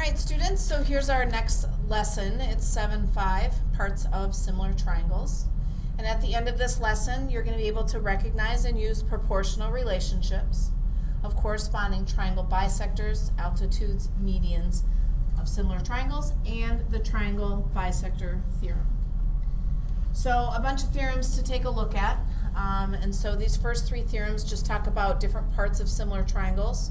right, students, so here's our next lesson. It's 7.5, parts of similar triangles. And at the end of this lesson, you're going to be able to recognize and use proportional relationships of corresponding triangle bisectors, altitudes, medians of similar triangles, and the triangle bisector theorem. So a bunch of theorems to take a look at. And so these first three theorems just talk about different parts of similar triangles.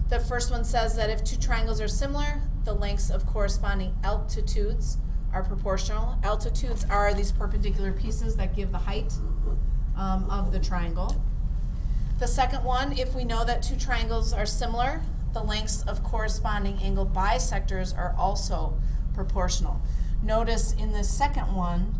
The first one says that if two triangles are similar, the lengths of corresponding altitudes are proportional. Altitudes are these perpendicular pieces that give the height of the triangle. The second one, if we know that two triangles are similar, the lengths of corresponding angle bisectors are also proportional. Notice in this second one,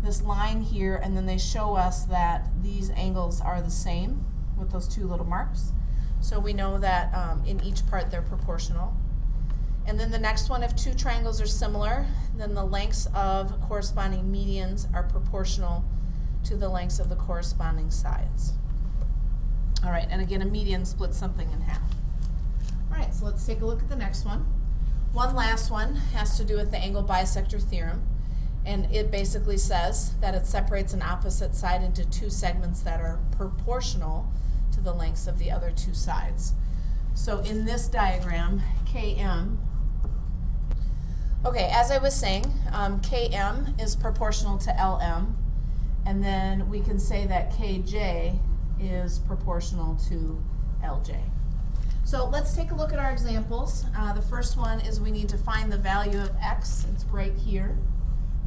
this line here, and then they show us that these angles are the same with those two little marks. So we know that in each part they're proportional. And then the next one, if two triangles are similar, then the lengths of corresponding medians are proportional to the lengths of the corresponding sides. All right, and again, a median splits something in half. All right, so let's take a look at the next one. One last one has to do with the angle bisector theorem. And it basically says that it separates an opposite side into two segments that are proportional to the lengths of the other two sides. So in this diagram, KM, okay, as I was saying, KM is proportional to LM, and then we can say that KJ is proportional to LJ. So let's take a look at our examples. The first one is we need to find the value of X. It's right here,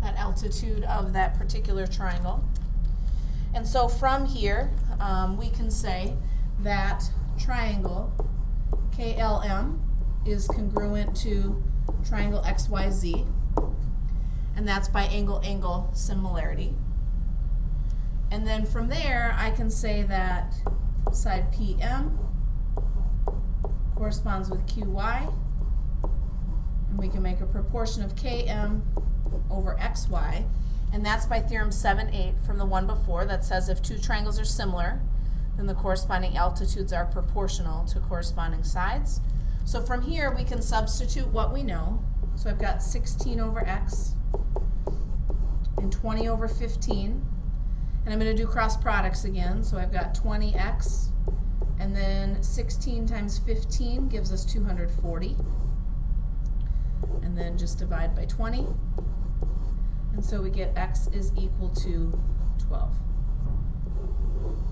that altitude of that particular triangle. And so from here, we can say that triangle KLM is congruent to triangle XYZ, and that's by angle-angle similarity. And then from there, I can say that side PM corresponds with QY, and we can make a proportion of KM over XY, and that's by theorem 7.8 from the one before that says if two triangles are similar, then the corresponding altitudes are proportional to corresponding sides. So from here we can substitute what we know. So I've got 16 over X and 20 over 15, and I'm going to do cross products again. So I've got 20X, and then 16 times 15 gives us 240, and then just divide by 20. And so we get X is equal to 12.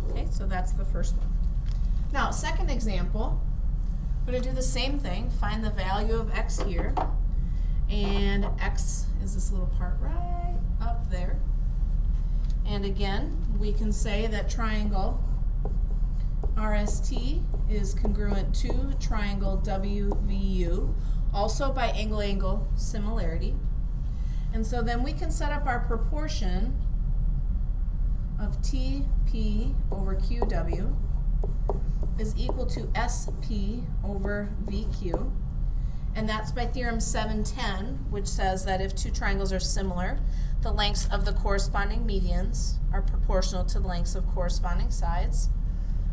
Okay, so that's the first one. Now, second example, we're going to do the same thing. Find the value of X here. And X is this little part right up there. And again, we can say that triangle RST is congruent to triangle WVU, also by angle-angle similarity. And so then we can set up our proportion of TP over QW is equal to SP over VQ. And that's by theorem 7.10, which says that if two triangles are similar, the lengths of the corresponding medians are proportional to the lengths of corresponding sides.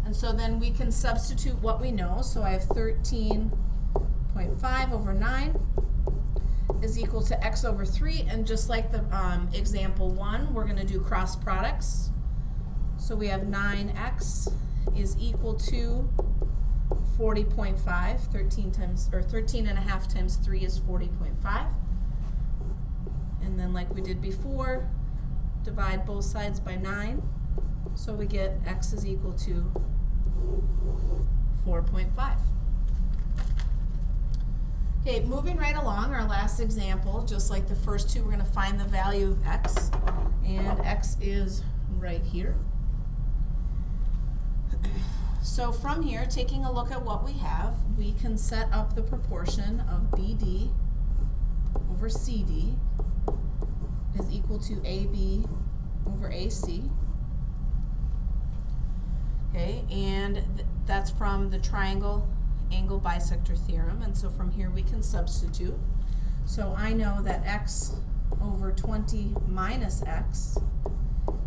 And so then we can substitute what we know. So I have 13.5 over 9 is equal to X over 3, and just like the example 1, we're going to do cross products. So we have 9X is equal to 40.5. 13.5 times 3 is 40.5. And then like we did before, divide both sides by 9. So we get X is equal to 4.5. Okay, moving right along, our last example, just like the first two, we're going to find the value of X, and X is right here. So from here, taking a look at what we have, we can set up the proportion of BD over CD is equal to AB over AC. Okay, and that's from the triangle angle bisector theorem, and so from here we can substitute. So I know that X over 20 minus X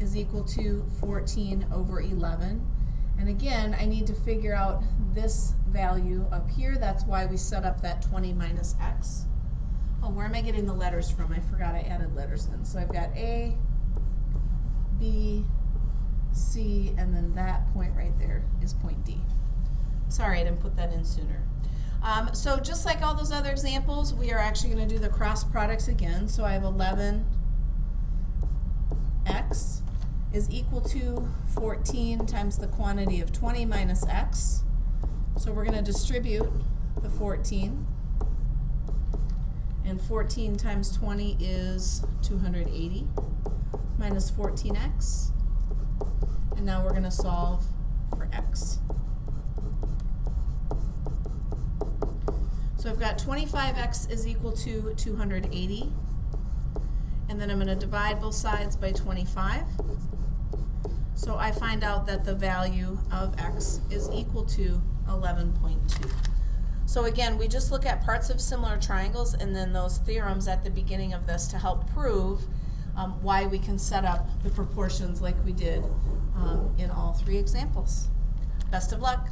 is equal to 14 over 11, And again, I need to figure out this value up here. That's why we set up that 20 minus x. Oh, where am I getting the letters from? I forgot I added letters in. So I've got A, B, C, and then that point right there is point D. Sorry, I didn't put that in sooner. So just like all those other examples, we are actually going to do the cross products again. So I have 11x is equal to 14 times the quantity of 20 minus x. So we're going to distribute the 14. And 14 times 20 is 280 minus 14x. And now we're going to solve for x. So I've got 25x is equal to 280. And then I'm going to divide both sides by 25. So I find out that the value of x is equal to 11.2. So again, we just look at parts of similar triangles and then those theorems at the beginning of this to help prove why we can set up the proportions like we did in all three examples. Best of luck.